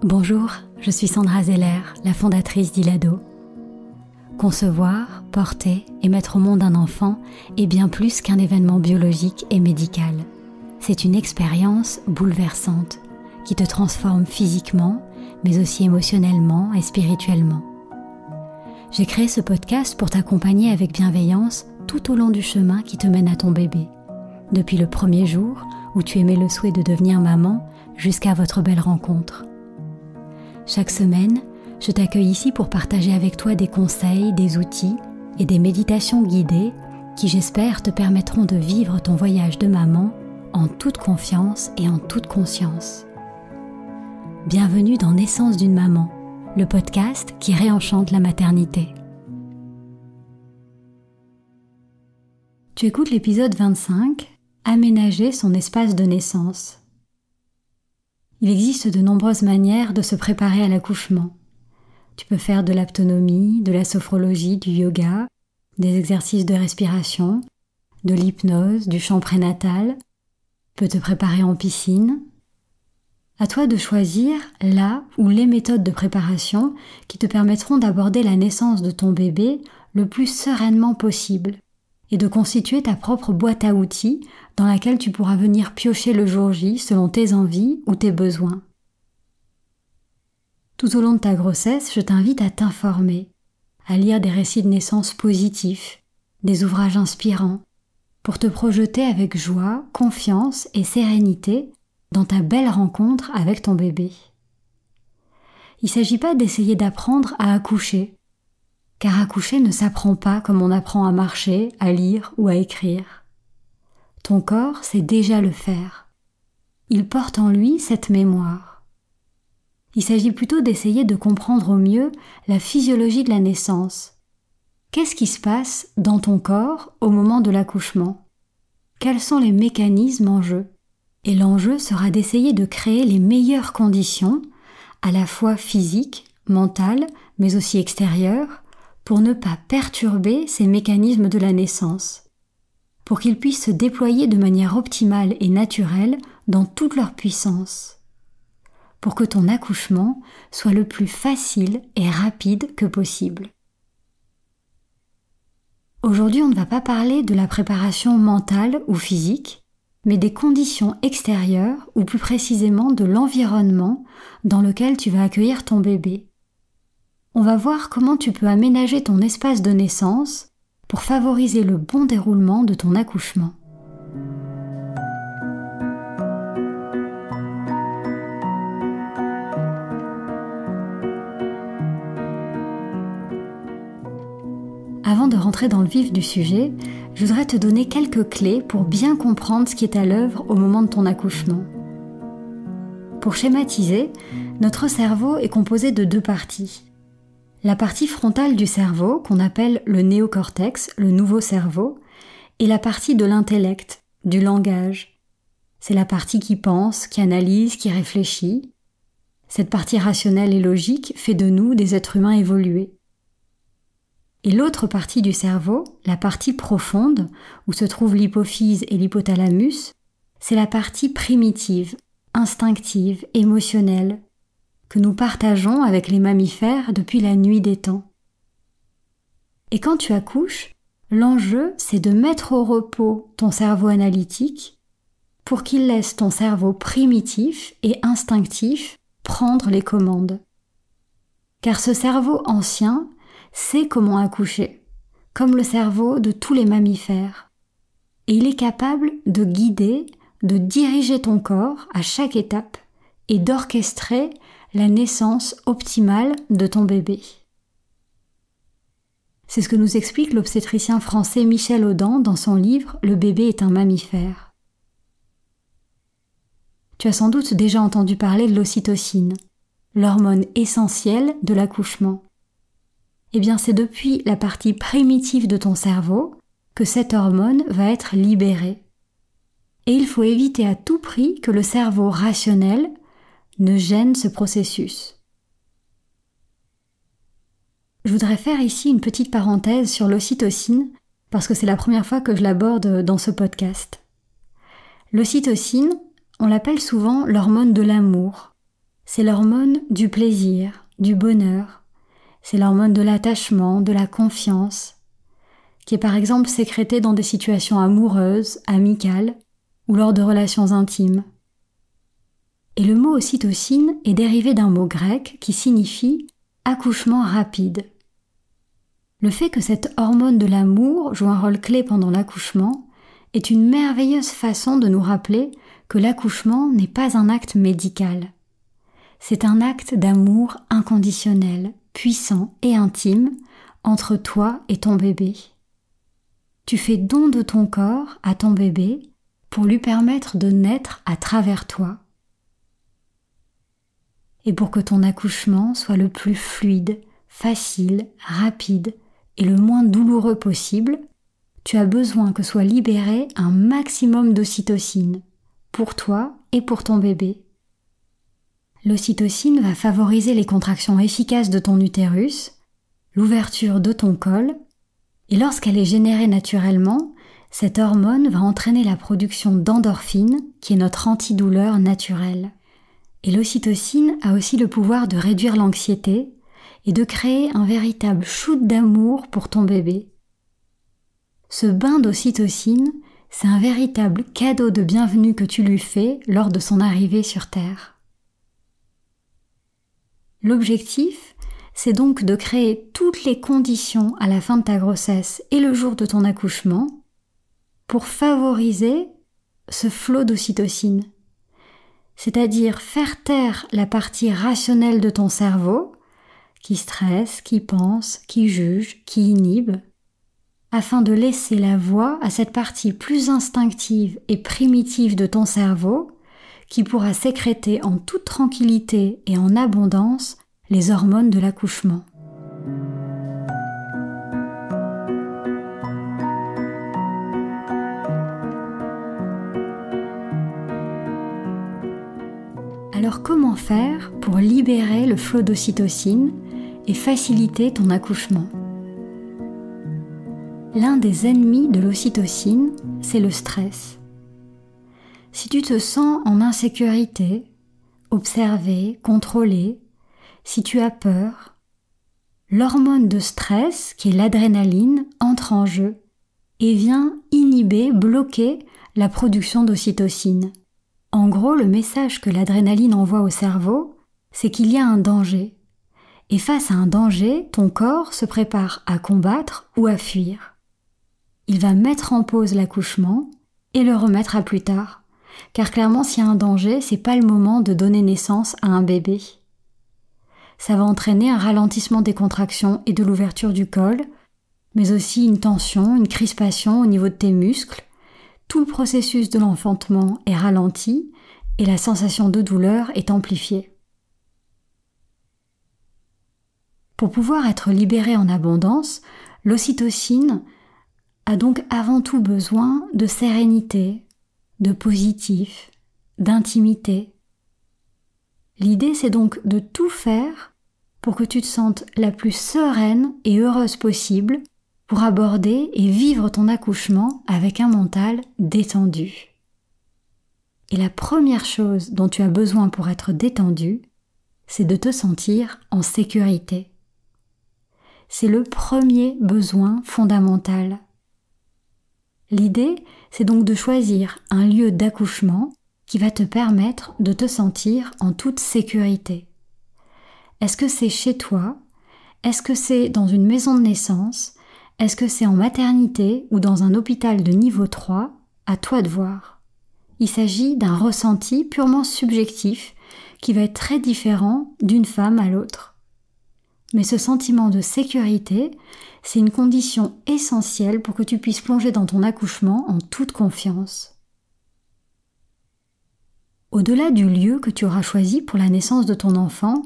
Bonjour, je suis Sandra Zeller, la fondatrice d'Ilado. Concevoir, porter et mettre au monde un enfant est bien plus qu'un événement biologique et médical. C'est une expérience bouleversante qui te transforme physiquement, mais aussi émotionnellement et spirituellement. J'ai créé ce podcast pour t'accompagner avec bienveillance tout au long du chemin qui te mène à ton bébé. Depuis le premier jour où tu émets le souhait de devenir maman jusqu'à votre belle rencontre. Chaque semaine, je t'accueille ici pour partager avec toi des conseils, des outils et des méditations guidées qui, j'espère, te permettront de vivre ton voyage de maman en toute confiance et en toute conscience. Bienvenue dans Naissance d'une maman, le podcast qui réenchante la maternité. Tu écoutes l'épisode 25, Aménager son espace de naissance. Il existe de nombreuses manières de se préparer à l'accouchement. Tu peux faire de l'aptonomie, de la sophrologie, du yoga, des exercices de respiration, de l'hypnose, du chant prénatal. Tu peux te préparer en piscine. À toi de choisir la ou les méthodes de préparation qui te permettront d'aborder la naissance de ton bébé le plus sereinement possible et de constituer ta propre boîte à outils dans laquelle tu pourras venir piocher le jour J selon tes envies ou tes besoins. Tout au long de ta grossesse, je t'invite à t'informer, à lire des récits de naissance positifs, des ouvrages inspirants, pour te projeter avec joie, confiance et sérénité dans ta belle rencontre avec ton bébé. Il ne s'agit pas d'essayer d'apprendre à accoucher, car accoucher ne s'apprend pas comme on apprend à marcher, à lire ou à écrire. Ton corps sait déjà le faire. Il porte en lui cette mémoire. Il s'agit plutôt d'essayer de comprendre au mieux la physiologie de la naissance. Qu'est-ce qui se passe dans ton corps au moment de l'accouchement? Quels sont les mécanismes en jeu? Et l'enjeu sera d'essayer de créer les meilleures conditions, à la fois physiques, mentales, mais aussi extérieures, pour ne pas perturber ces mécanismes de la naissance, pour qu'ils puissent se déployer de manière optimale et naturelle dans toute leur puissance, pour que ton accouchement soit le plus facile et rapide que possible. Aujourd'hui, on ne va pas parler de la préparation mentale ou physique, mais des conditions extérieures ou plus précisément de l'environnement dans lequel tu vas accueillir ton bébé. On va voir comment tu peux aménager ton espace de naissance pour favoriser le bon déroulement de ton accouchement. Avant de rentrer dans le vif du sujet, je voudrais te donner quelques clés pour bien comprendre ce qui est à l'œuvre au moment de ton accouchement. Pour schématiser, notre cerveau est composé de deux parties. La partie frontale du cerveau, qu'on appelle le néocortex, le nouveau cerveau, et la partie de l'intellect, du langage. C'est la partie qui pense, qui analyse, qui réfléchit. Cette partie rationnelle et logique fait de nous des êtres humains évolués. Et l'autre partie du cerveau, la partie profonde, où se trouvent l'hypophyse et l'hypothalamus, c'est la partie primitive, instinctive, émotionnelle, que nous partageons avec les mammifères depuis la nuit des temps. Et quand tu accouches, l'enjeu, c'est de mettre au repos ton cerveau analytique pour qu'il laisse ton cerveau primitif et instinctif prendre les commandes. Car ce cerveau ancien sait comment accoucher, comme le cerveau de tous les mammifères. Et il est capable de guider, de diriger ton corps à chaque étape et d'orchestrer la naissance optimale de ton bébé. C'est ce que nous explique l'obstétricien français Michel Audin dans son livre « Le bébé est un mammifère ». Tu as sans doute déjà entendu parler de l'ocytocine, l'hormone essentielle de l'accouchement. Eh bien, c'est depuis la partie primitive de ton cerveau que cette hormone va être libérée. Et il faut éviter à tout prix que le cerveau rationnel ne gêne ce processus. Je voudrais faire ici une petite parenthèse sur l'ocytocine parce que c'est la première fois que je l'aborde dans ce podcast. L'ocytocine, on l'appelle souvent l'hormone de l'amour. c'est l'hormone du plaisir, du bonheur. C'est l'hormone de l'attachement, de la confiance, qui est par exemple sécrétée dans des situations amoureuses, amicales ou lors de relations intimes. Et le mot ocytocine est dérivé d'un mot grec qui signifie accouchement rapide. Le fait que cette hormone de l'amour joue un rôle clé pendant l'accouchement est une merveilleuse façon de nous rappeler que l'accouchement n'est pas un acte médical. C'est un acte d'amour inconditionnel, puissant et intime entre toi et ton bébé. Tu fais don de ton corps à ton bébé pour lui permettre de naître à travers toi. Et pour que ton accouchement soit le plus fluide, facile, rapide et le moins douloureux possible, tu as besoin que soit libéré un maximum d'ocytocine, pour toi et pour ton bébé. L'ocytocine va favoriser les contractions efficaces de ton utérus, l'ouverture de ton col, et lorsqu'elle est générée naturellement, cette hormone va entraîner la production d'endorphine, qui est notre antidouleur naturelle. Et l'ocytocine a aussi le pouvoir de réduire l'anxiété et de créer un véritable shoot d'amour pour ton bébé. Ce bain d'ocytocine, c'est un véritable cadeau de bienvenue que tu lui fais lors de son arrivée sur Terre. L'objectif, c'est donc de créer toutes les conditions à la fin de ta grossesse et le jour de ton accouchement pour favoriser ce flot d'ocytocine. C'est-à-dire faire taire la partie rationnelle de ton cerveau, qui stresse, qui pense, qui juge, qui inhibe, afin de laisser la voie à cette partie plus instinctive et primitive de ton cerveau, qui pourra sécréter en toute tranquillité et en abondance les hormones de l'accouchement. Alors comment faire pour libérer le flot d'ocytocine et faciliter ton accouchement? L'un des ennemis de l'ocytocine, c'est le stress. Si tu te sens en insécurité, observé, contrôlé, si tu as peur, l'hormone de stress, qui est l'adrénaline, entre en jeu et vient inhiber, bloquer la production d'ocytocine. En gros, le message que l'adrénaline envoie au cerveau, c'est qu'il y a un danger. Et face à un danger, ton corps se prépare à combattre ou à fuir. Il va mettre en pause l'accouchement et le remettre à plus tard. Car clairement, s'il y a un danger, c'est pas le moment de donner naissance à un bébé. Ça va entraîner un ralentissement des contractions et de l'ouverture du col, mais aussi une tension, une crispation au niveau de tes muscles. Tout le processus de l'enfantement est ralenti et la sensation de douleur est amplifiée. Pour pouvoir être libérée en abondance, l'ocytocine a donc avant tout besoin de sérénité, de positif, d'intimité. L'idée, c'est donc de tout faire pour que tu te sentes la plus sereine et heureuse possible pour aborder et vivre ton accouchement avec un mental détendu. Et la première chose dont tu as besoin pour être détendu, c'est de te sentir en sécurité. C'est le premier besoin fondamental. L'idée, c'est donc de choisir un lieu d'accouchement qui va te permettre de te sentir en toute sécurité. Est-ce que c'est chez toi? Est-ce que c'est dans une maison de naissance? Est-ce que c'est en maternité ou dans un hôpital de niveau 3? À toi de voir. Il s'agit d'un ressenti purement subjectif qui va être très différent d'une femme à l'autre. Mais ce sentiment de sécurité, c'est une condition essentielle pour que tu puisses plonger dans ton accouchement en toute confiance. Au-delà du lieu que tu auras choisi pour la naissance de ton enfant,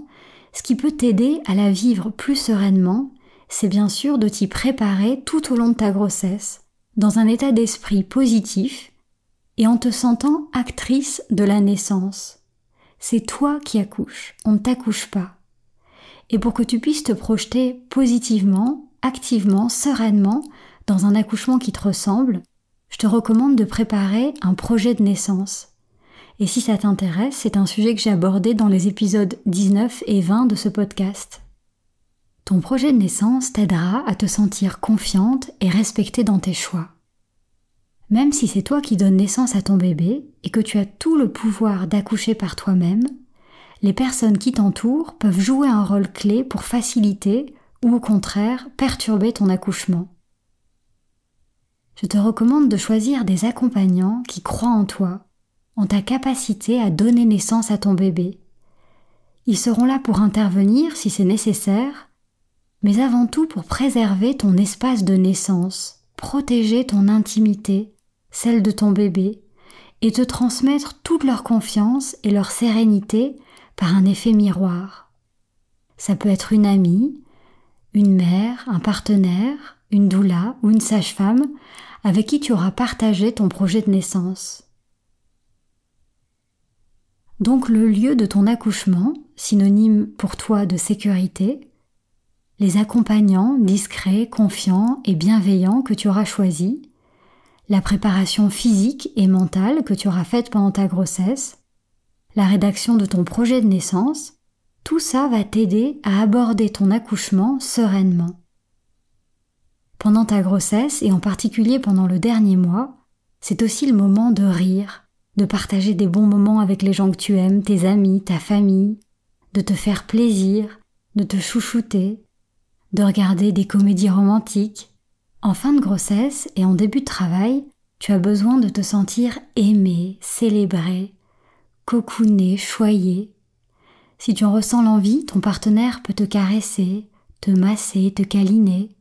ce qui peut t'aider à la vivre plus sereinement, c'est bien sûr de t'y préparer tout au long de ta grossesse, dans un état d'esprit positif et en te sentant actrice de la naissance. C'est toi qui accouches, on ne t'accouche pas. Et pour que tu puisses te projeter positivement, activement, sereinement dans un accouchement qui te ressemble, je te recommande de préparer un projet de naissance. Et si ça t'intéresse, c'est un sujet que j'ai abordé dans les épisodes 19 et 20 de ce podcast. Ton projet de naissance t'aidera à te sentir confiante et respectée dans tes choix. Même si c'est toi qui donnes naissance à ton bébé et que tu as tout le pouvoir d'accoucher par toi-même, les personnes qui t'entourent peuvent jouer un rôle clé pour faciliter ou au contraire perturber ton accouchement. Je te recommande de choisir des accompagnants qui croient en toi, en ta capacité à donner naissance à ton bébé. Ils seront là pour intervenir si c'est nécessaire, mais avant tout pour préserver ton espace de naissance, protéger ton intimité, celle de ton bébé, et te transmettre toute leur confiance et leur sérénité par un effet miroir. Ça peut être une amie, une mère, un partenaire, une doula ou une sage-femme avec qui tu auras partagé ton projet de naissance. Donc le lieu de ton accouchement, synonyme pour toi de sécurité, les accompagnants discrets, confiants et bienveillants que tu auras choisis, la préparation physique et mentale que tu auras faite pendant ta grossesse, la rédaction de ton projet de naissance, tout ça va t'aider à aborder ton accouchement sereinement. Pendant ta grossesse, et en particulier pendant le dernier mois, c'est aussi le moment de rire, de partager des bons moments avec les gens que tu aimes, tes amis, ta famille, de te faire plaisir, de te chouchouter, de regarder des comédies romantiques. En fin de grossesse et en début de travail, tu as besoin de te sentir aimé, célébré, cocooné, choyé. Si tu en ressens l'envie, ton partenaire peut te caresser, te masser, te câliner.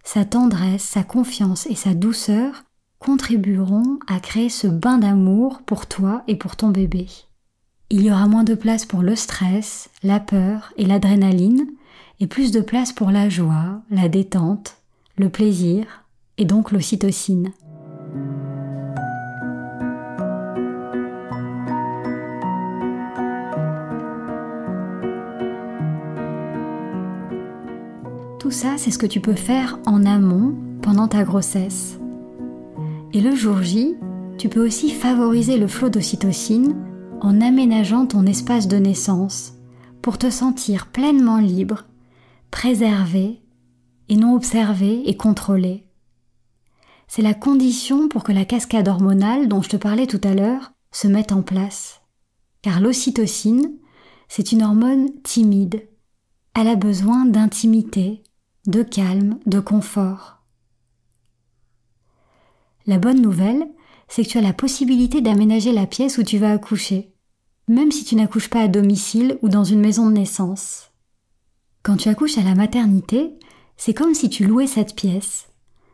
Sa tendresse, sa confiance et sa douceur contribueront à créer ce bain d'amour pour toi et pour ton bébé. Il y aura moins de place pour le stress, la peur et l'adrénaline, et plus de place pour la joie, la détente, le plaisir et donc l'ocytocine. Tout ça, c'est ce que tu peux faire en amont pendant ta grossesse. Et le jour J, tu peux aussi favoriser le flot d'ocytocine en aménageant ton espace de naissance pour te sentir pleinement libre, préservé et non observé et contrôlé. C'est la condition pour que la cascade hormonale dont je te parlais tout à l'heure se mette en place. Car l'ocytocine, c'est une hormone timide. Elle a besoin d'intimité, de calme, de confort. La bonne nouvelle, c'est que tu as la possibilité d'aménager la pièce où tu vas accoucher, même si tu n'accouches pas à domicile ou dans une maison de naissance. Quand tu accouches à la maternité, c'est comme si tu louais cette pièce.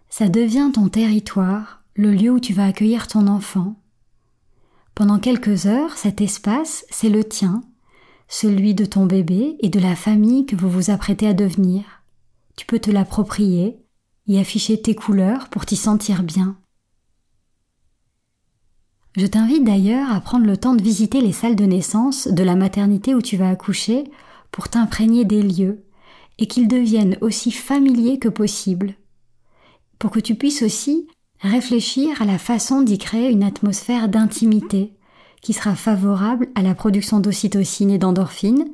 Ça devient ton territoire, le lieu où tu vas accueillir ton enfant. Pendant quelques heures, cet espace, c'est le tien, celui de ton bébé et de la famille que vous vous apprêtez à devenir. Tu peux te l'approprier, y afficher tes couleurs pour t'y sentir bien. Je t'invite d'ailleurs à prendre le temps de visiter les salles de naissance de la maternité où tu vas accoucher pour t'imprégner des lieux et qu'ils deviennent aussi familiers que possible, pour que tu puisses aussi réfléchir à la façon d'y créer une atmosphère d'intimité qui sera favorable à la production d'ocytocine et d'endorphine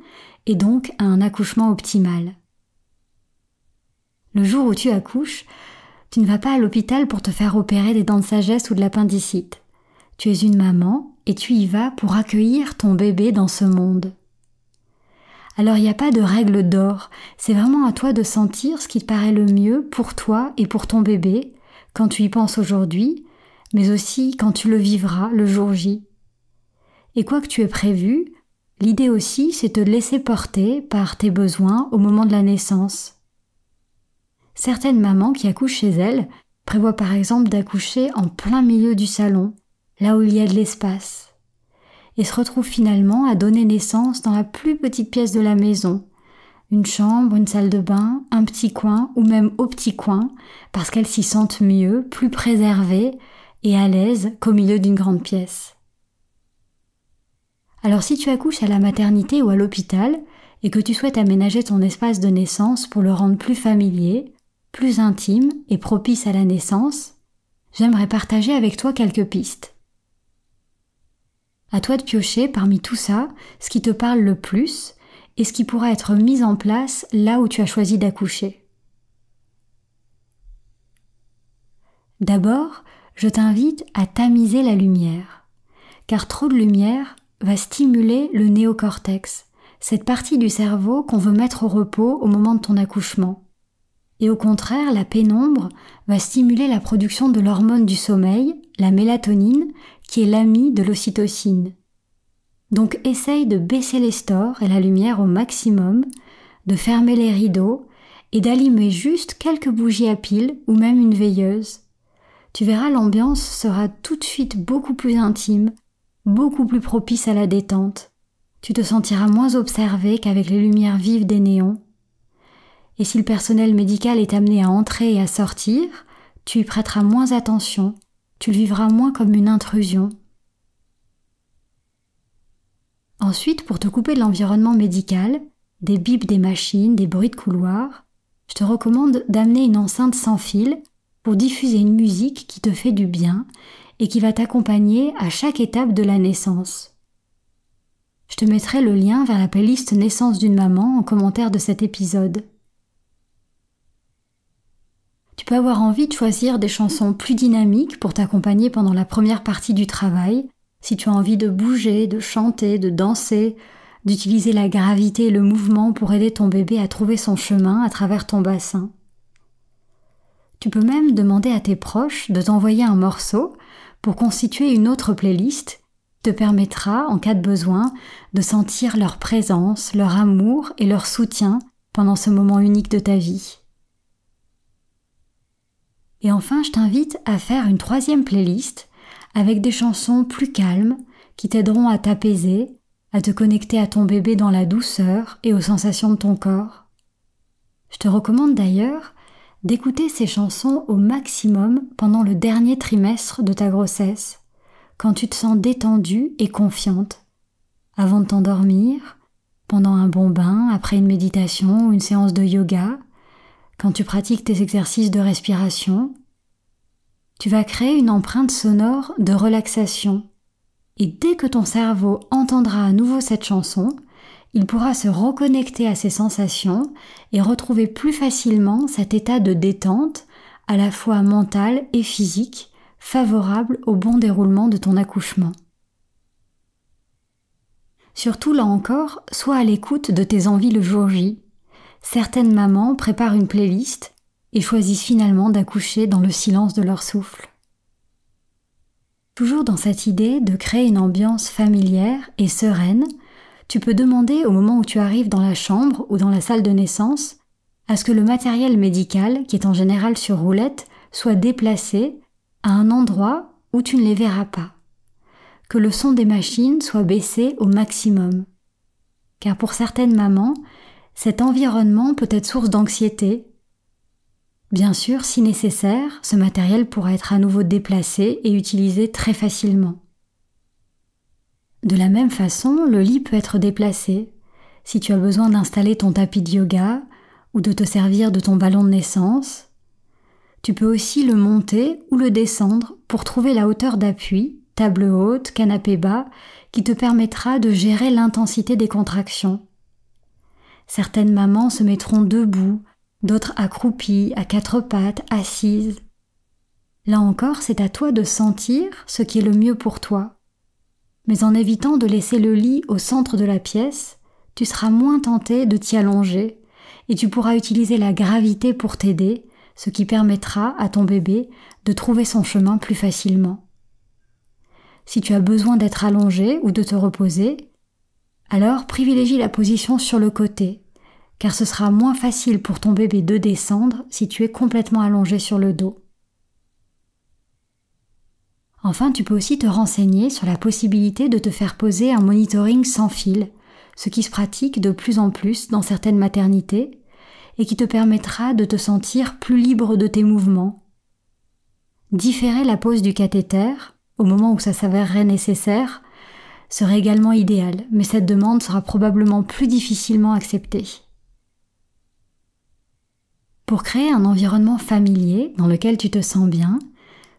et donc à un accouchement optimal. Le jour où tu accouches, tu ne vas pas à l'hôpital pour te faire opérer des dents de sagesse ou de l'appendicite. Tu es une maman et tu y vas pour accueillir ton bébé dans ce monde. Alors il n'y a pas de règle d'or, c'est vraiment à toi de sentir ce qui te paraît le mieux pour toi et pour ton bébé quand tu y penses aujourd'hui, mais aussi quand tu le vivras le jour J. Et quoi que tu aies prévu, l'idée aussi c'est de te laisser porter par tes besoins au moment de la naissance. Certaines mamans qui accouchent chez elles prévoient par exemple d'accoucher en plein milieu du salon, là où il y a de l'espace, et se retrouvent finalement à donner naissance dans la plus petite pièce de la maison, une chambre, une salle de bain, un petit coin ou même au petit coin, parce qu'elles s'y sentent mieux, plus préservées et à l'aise qu'au milieu d'une grande pièce. Alors si tu accouches à la maternité ou à l'hôpital et que tu souhaites aménager ton espace de naissance pour le rendre plus familier, plus intime et propice à la naissance, j'aimerais partager avec toi quelques pistes. À toi de piocher parmi tout ça ce qui te parle le plus et ce qui pourra être mis en place là où tu as choisi d'accoucher. D'abord, je t'invite à tamiser la lumière, car trop de lumière va stimuler le néocortex, cette partie du cerveau qu'on veut mettre au repos au moment de ton accouchement. Et au contraire, la pénombre va stimuler la production de l'hormone du sommeil, la mélatonine, qui est l'amie de l'ocytocine. Donc essaye de baisser les stores et la lumière au maximum, de fermer les rideaux et d'allumer juste quelques bougies à piles ou même une veilleuse. Tu verras, l'ambiance sera tout de suite beaucoup plus intime, beaucoup plus propice à la détente. Tu te sentiras moins observé qu'avec les lumières vives des néons. Et si le personnel médical est amené à entrer et à sortir, tu y prêteras moins attention, tu le vivras moins comme une intrusion. Ensuite, pour te couper de l'environnement médical, des bips des machines, des bruits de couloir, je te recommande d'amener une enceinte sans fil pour diffuser une musique qui te fait du bien et qui va t'accompagner à chaque étape de la naissance. Je te mettrai le lien vers la playlist Naissance d'une maman en commentaire de cet épisode. Tu peux avoir envie de choisir des chansons plus dynamiques pour t'accompagner pendant la première partie du travail, si tu as envie de bouger, de chanter, de danser, d'utiliser la gravité et le mouvement pour aider ton bébé à trouver son chemin à travers ton bassin. Tu peux même demander à tes proches de t'envoyer un morceau pour constituer une autre playlist qui te permettra, en cas de besoin, de sentir leur présence, leur amour et leur soutien pendant ce moment unique de ta vie. Et enfin, je t'invite à faire une troisième playlist avec des chansons plus calmes qui t'aideront à t'apaiser, à te connecter à ton bébé dans la douceur et aux sensations de ton corps. Je te recommande d'ailleurs d'écouter ces chansons au maximum pendant le dernier trimestre de ta grossesse, quand tu te sens détendue et confiante, avant de t'endormir, pendant un bon bain, après une méditation ou une séance de yoga, quand tu pratiques tes exercices de respiration. Tu vas créer une empreinte sonore de relaxation. Et dès que ton cerveau entendra à nouveau cette chanson, il pourra se reconnecter à ses sensations et retrouver plus facilement cet état de détente, à la fois mental et physique, favorable au bon déroulement de ton accouchement. Surtout, là encore, sois à l'écoute de tes envies le jour J. Certaines mamans préparent une playlist et choisissent finalement d'accoucher dans le silence de leur souffle. Toujours dans cette idée de créer une ambiance familière et sereine, tu peux demander au moment où tu arrives dans la chambre ou dans la salle de naissance à ce que le matériel médical, qui est en général sur roulette, soit déplacé à un endroit où tu ne les verras pas. Que le son des machines soit baissé au maximum. Car pour certaines mamans, cet environnement peut être source d'anxiété. Bien sûr, si nécessaire, ce matériel pourra être à nouveau déplacé et utilisé très facilement. De la même façon, le lit peut être déplacé. Si tu as besoin d'installer ton tapis de yoga ou de te servir de ton ballon de naissance, tu peux aussi le monter ou le descendre pour trouver la hauteur d'appui, table haute, canapé bas, qui te permettra de gérer l'intensité des contractions. Certaines mamans se mettront debout, d'autres accroupies, à quatre pattes, assises. Là encore, c'est à toi de sentir ce qui est le mieux pour toi. Mais en évitant de laisser le lit au centre de la pièce, tu seras moins tenté de t'y allonger et tu pourras utiliser la gravité pour t'aider, ce qui permettra à ton bébé de trouver son chemin plus facilement. Si tu as besoin d'être allongé ou de te reposer, alors privilégie la position sur le côté, car ce sera moins facile pour ton bébé de descendre si tu es complètement allongé sur le dos. Enfin, tu peux aussi te renseigner sur la possibilité de te faire poser un monitoring sans fil, ce qui se pratique de plus en plus dans certaines maternités et qui te permettra de te sentir plus libre de tes mouvements. Différer la pose du cathéter, au moment où ça s'avérerait nécessaire, serait également idéal, mais cette demande sera probablement plus difficilement acceptée. Pour créer un environnement familier dans lequel tu te sens bien,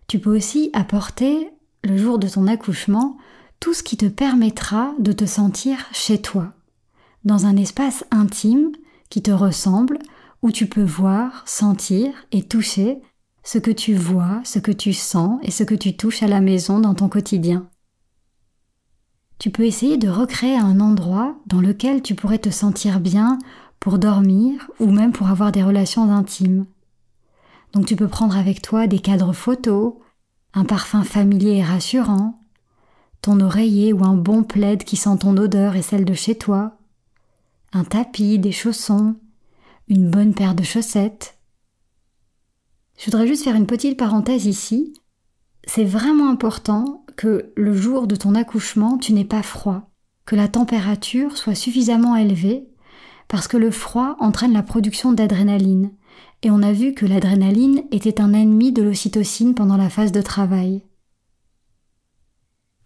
tu peux aussi apporter, le jour de ton accouchement, tout ce qui te permettra de te sentir chez toi, dans un espace intime qui te ressemble, où tu peux voir, sentir et toucher ce que tu vois, ce que tu sens et ce que tu touches à la maison dans ton quotidien. Tu peux essayer de recréer un endroit dans lequel tu pourrais te sentir bien pour dormir ou même pour avoir des relations intimes. Donc tu peux prendre avec toi des cadres photos, un parfum familier et rassurant, ton oreiller ou un bon plaid qui sent ton odeur et celle de chez toi, un tapis, des chaussons, une bonne paire de chaussettes. Je voudrais juste faire une petite parenthèse ici. C'est vraiment important que le jour de ton accouchement, tu n'aies pas froid, que la température soit suffisamment élevée, parce que le froid entraîne la production d'adrénaline, et on a vu que l'adrénaline était un ennemi de l'ocytocine pendant la phase de travail.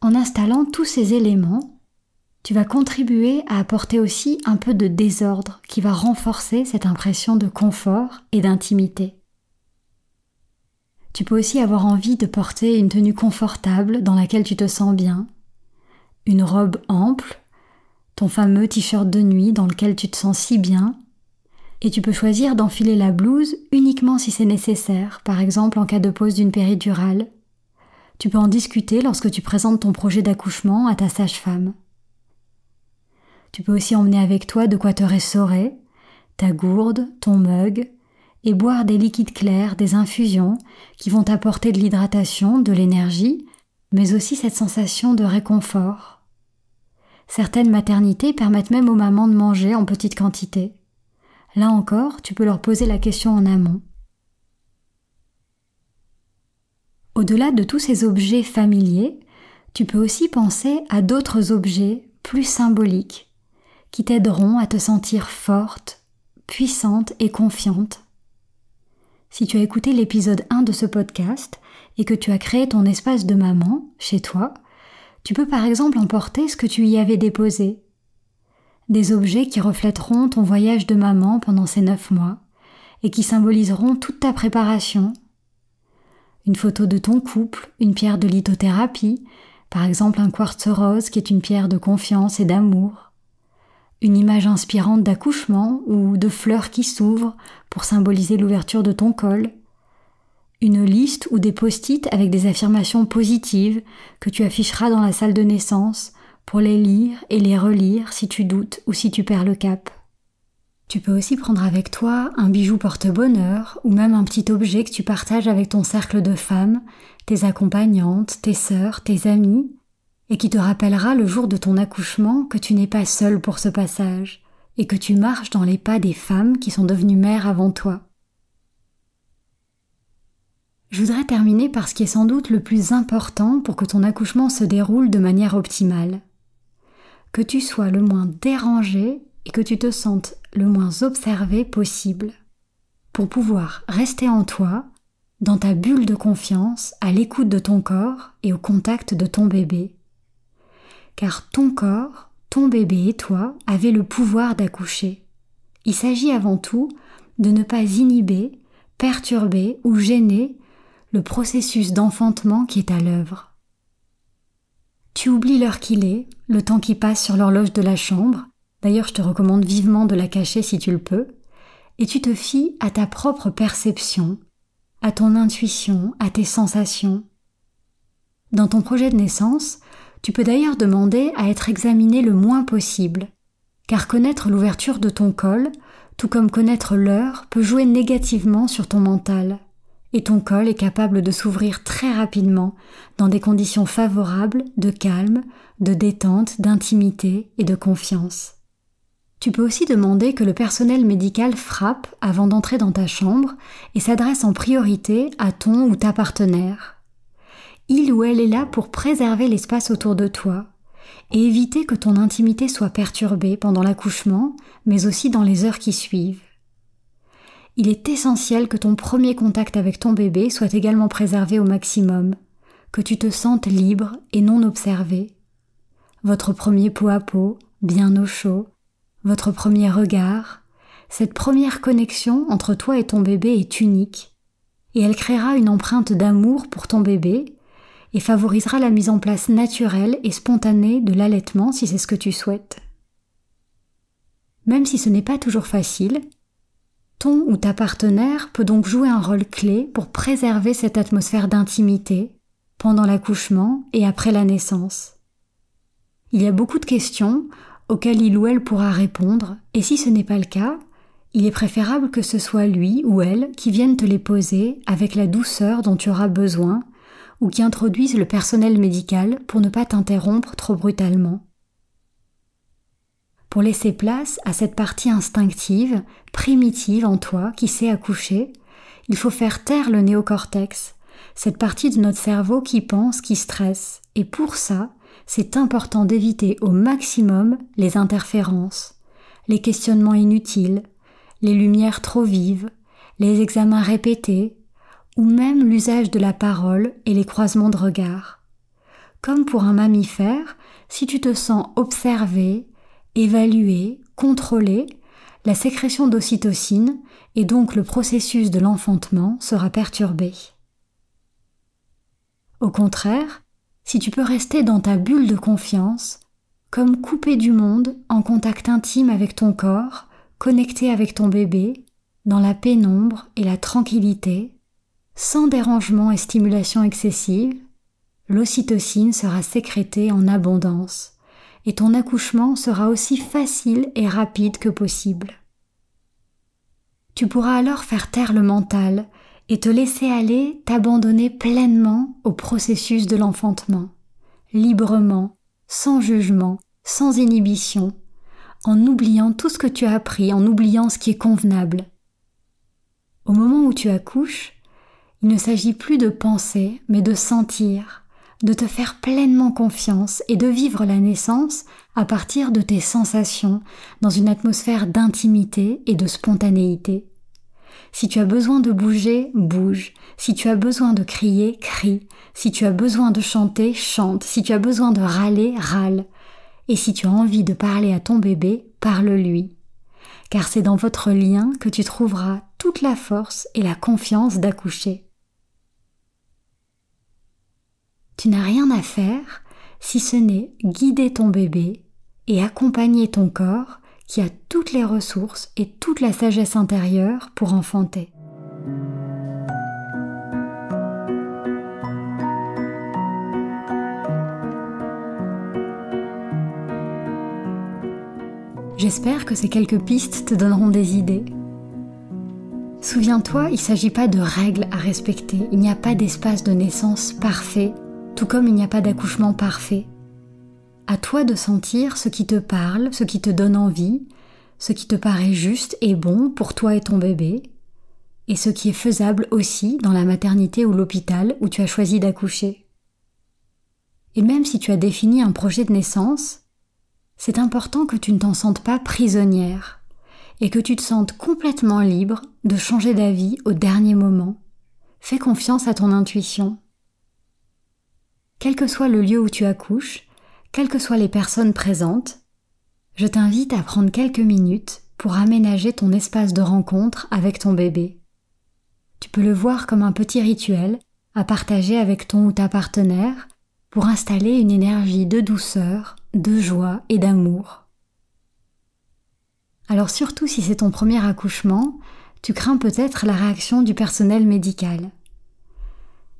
En installant tous ces éléments, tu vas contribuer à apporter aussi un peu de désordre qui va renforcer cette impression de confort et d'intimité. Tu peux aussi avoir envie de porter une tenue confortable dans laquelle tu te sens bien, une robe ample, ton fameux t-shirt de nuit dans lequel tu te sens si bien, et tu peux choisir d'enfiler la blouse uniquement si c'est nécessaire, par exemple en cas de pause d'une péridurale. Tu peux en discuter lorsque tu présentes ton projet d'accouchement à ta sage-femme. Tu peux aussi emmener avec toi de quoi te restaurer, ta gourde, ton mug, et boire des liquides clairs, des infusions qui vont t'apporter de l'hydratation, de l'énergie, mais aussi cette sensation de réconfort. Certaines maternités permettent même aux mamans de manger en petite quantité. Là encore, tu peux leur poser la question en amont. Au-delà de tous ces objets familiers, tu peux aussi penser à d'autres objets plus symboliques qui t'aideront à te sentir forte, puissante et confiante. Si tu as écouté l'épisode 1 de ce podcast et que tu as créé ton espace de maman chez toi, tu peux par exemple emporter ce que tu y avais déposé. Des objets qui reflèteront ton voyage de maman pendant ces 9 mois et qui symboliseront toute ta préparation. Une photo de ton couple, une pierre de lithothérapie, par exemple un quartz rose qui est une pierre de confiance et d'amour. Une image inspirante d'accouchement ou de fleurs qui s'ouvrent pour symboliser l'ouverture de ton col. Une liste ou des post-it avec des affirmations positives que tu afficheras dans la salle de naissance pour les lire et les relire si tu doutes ou si tu perds le cap. Tu peux aussi prendre avec toi un bijou porte-bonheur ou même un petit objet que tu partages avec ton cercle de femmes, tes accompagnantes, tes sœurs, tes amies, et qui te rappellera le jour de ton accouchement que tu n'es pas seule pour ce passage et que tu marches dans les pas des femmes qui sont devenues mères avant toi. Je voudrais terminer par ce qui est sans doute le plus important pour que ton accouchement se déroule de manière optimale. Que tu sois le moins dérangé et que tu te sentes le moins observé possible, pour pouvoir rester en toi, dans ta bulle de confiance, à l'écoute de ton corps et au contact de ton bébé. Car ton corps, ton bébé et toi avez le pouvoir d'accoucher. Il s'agit avant tout de ne pas inhiber, perturber ou gêner le processus d'enfantement qui est à l'œuvre. Tu oublies l'heure qu'il est, le temps qui passe sur l'horloge de la chambre, d'ailleurs je te recommande vivement de la cacher si tu le peux, et tu te fies à ta propre perception, à ton intuition, à tes sensations. Dans ton projet de naissance, tu peux d'ailleurs demander à être examiné le moins possible, car connaître l'ouverture de ton col, tout comme connaître l'heure, peut jouer négativement sur ton mental. Et ton col est capable de s'ouvrir très rapidement dans des conditions favorables de calme, de détente, d'intimité et de confiance. Tu peux aussi demander que le personnel médical frappe avant d'entrer dans ta chambre et s'adresse en priorité à ton ou ta partenaire. Il ou elle est là pour préserver l'espace autour de toi et éviter que ton intimité soit perturbée pendant l'accouchement, mais aussi dans les heures qui suivent. Il est essentiel que ton premier contact avec ton bébé soit également préservé au maximum, que tu te sentes libre et non observé. Votre premier pot à pot, bien au chaud, votre premier regard, cette première connexion entre toi et ton bébé est unique, et elle créera une empreinte d'amour pour ton bébé, et favorisera la mise en place naturelle et spontanée de l'allaitement si c'est ce que tu souhaites. Même si ce n'est pas toujours facile, ton ou ta partenaire peut donc jouer un rôle clé pour préserver cette atmosphère d'intimité pendant l'accouchement et après la naissance. Il y a beaucoup de questions auxquelles il ou elle pourra répondre, et si ce n'est pas le cas, il est préférable que ce soit lui ou elle qui vienne te les poser avec la douceur dont tu auras besoin ou qui introduise le personnel médical pour ne pas t'interrompre trop brutalement. Pour laisser place à cette partie instinctive, primitive en toi qui sait accoucher, il faut faire taire le néocortex, cette partie de notre cerveau qui pense, qui stresse. Et pour ça, c'est important d'éviter au maximum les interférences, les questionnements inutiles, les lumières trop vives, les examens répétés, ou même l'usage de la parole et les croisements de regards. Comme pour un mammifère, si tu te sens observé, évalué, contrôlé, la sécrétion d'ocytocine et donc le processus de l'enfantement sera perturbé. Au contraire, si tu peux rester dans ta bulle de confiance, comme coupé du monde, en contact intime avec ton corps, connecté avec ton bébé, dans la pénombre et la tranquillité, sans dérangement et stimulation excessive, l'ocytocine sera sécrétée en abondance et ton accouchement sera aussi facile et rapide que possible. Tu pourras alors faire taire le mental et te laisser aller t'abandonner pleinement au processus de l'enfantement, librement, sans jugement, sans inhibition, en oubliant tout ce que tu as appris, en oubliant ce qui est convenable. Au moment où tu accouches, il ne s'agit plus de penser, mais de sentir, de te faire pleinement confiance et de vivre la naissance à partir de tes sensations, dans une atmosphère d'intimité et de spontanéité. Si tu as besoin de bouger, bouge. Si tu as besoin de crier, crie. Si tu as besoin de chanter, chante. Si tu as besoin de râler, râle. Et si tu as envie de parler à ton bébé, parle-lui. Car c'est dans votre lien que tu trouveras toute la force et la confiance d'accoucher. Tu n'as rien à faire si ce n'est guider ton bébé et accompagner ton corps qui a toutes les ressources et toute la sagesse intérieure pour enfanter. J'espère que ces quelques pistes te donneront des idées. Souviens-toi, il ne s'agit pas de règles à respecter, il n'y a pas d'espace de naissance parfait, tout comme il n'y a pas d'accouchement parfait. À toi de sentir ce qui te parle, ce qui te donne envie, ce qui te paraît juste et bon pour toi et ton bébé, et ce qui est faisable aussi dans la maternité ou l'hôpital où tu as choisi d'accoucher. Et même si tu as défini un projet de naissance, c'est important que tu ne t'en sentes pas prisonnière et que tu te sentes complètement libre de changer d'avis au dernier moment. Fais confiance à ton intuition. Quel que soit le lieu où tu accouches, quelles que soient les personnes présentes, je t'invite à prendre quelques minutes pour aménager ton espace de rencontre avec ton bébé. Tu peux le voir comme un petit rituel à partager avec ton ou ta partenaire pour installer une énergie de douceur, de joie et d'amour. Alors surtout si c'est ton premier accouchement, tu crains peut-être la réaction du personnel médical.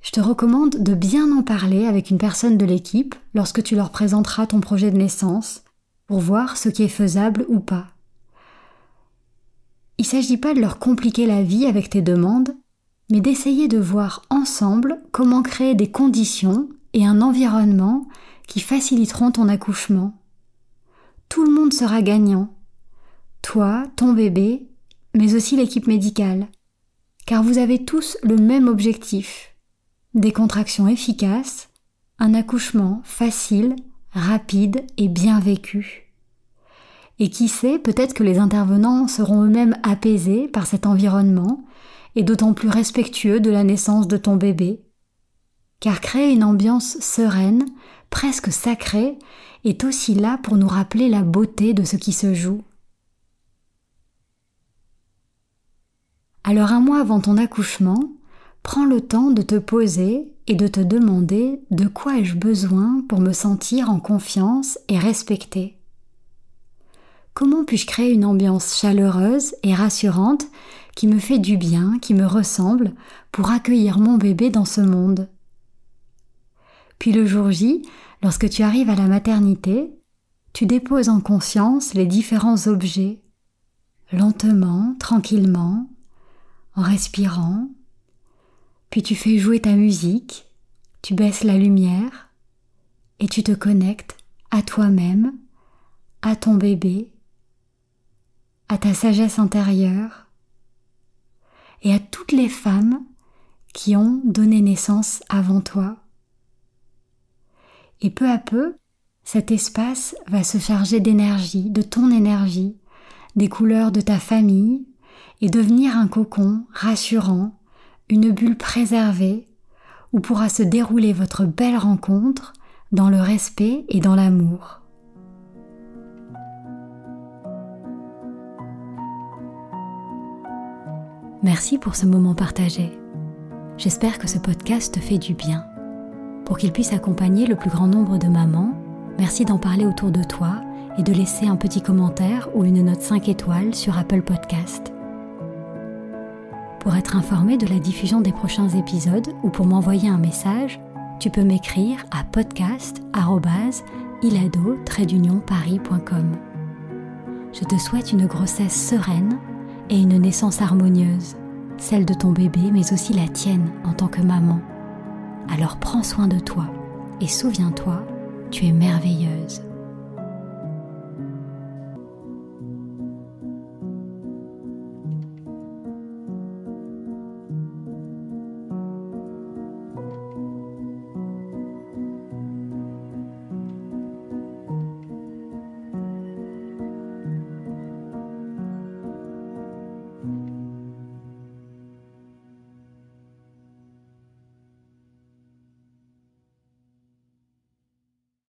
Je te recommande de bien en parler avec une personne de l'équipe lorsque tu leur présenteras ton projet de naissance pour voir ce qui est faisable ou pas. Il ne s'agit pas de leur compliquer la vie avec tes demandes, mais d'essayer de voir ensemble comment créer des conditions et un environnement qui faciliteront ton accouchement. Tout le monde sera gagnant. Toi, ton bébé, mais aussi l'équipe médicale. Car vous avez tous le même objectif. Des contractions efficaces, un accouchement facile, rapide et bien vécu. Et qui sait, peut-être que les intervenants seront eux-mêmes apaisés par cet environnement et d'autant plus respectueux de la naissance de ton bébé. Car créer une ambiance sereine, presque sacrée, est aussi là pour nous rappeler la beauté de ce qui se joue. Alors un mois avant ton accouchement, prends le temps de te poser est de te demander de quoi ai-je besoin pour me sentir en confiance et respectée. Comment puis-je créer une ambiance chaleureuse et rassurante qui me fait du bien, qui me ressemble, pour accueillir mon bébé dans ce monde? Puis le jour J, lorsque tu arrives à la maternité, tu déposes en conscience les différents objets, lentement, tranquillement, en respirant, puis tu fais jouer ta musique, tu baisses la lumière et tu te connectes à toi-même, à ton bébé, à ta sagesse intérieure et à toutes les femmes qui ont donné naissance avant toi. Et peu à peu, cet espace va se charger d'énergie, de ton énergie, des couleurs de ta famille et devenir un cocon rassurant, une bulle préservée où pourra se dérouler votre belle rencontre dans le respect et dans l'amour. Merci pour ce moment partagé. J'espère que ce podcast te fait du bien. Pour qu'il puisse accompagner le plus grand nombre de mamans, merci d'en parler autour de toi et de laisser un petit commentaire ou une note 5 étoiles sur Apple Podcast. Pour être informé de la diffusion des prochains épisodes ou pour m'envoyer un message, tu peux m'écrire à podcast@ilado-paris.com. Je te souhaite une grossesse sereine et une naissance harmonieuse, celle de ton bébé mais aussi la tienne en tant que maman. Alors prends soin de toi et souviens-toi, tu es merveilleuse.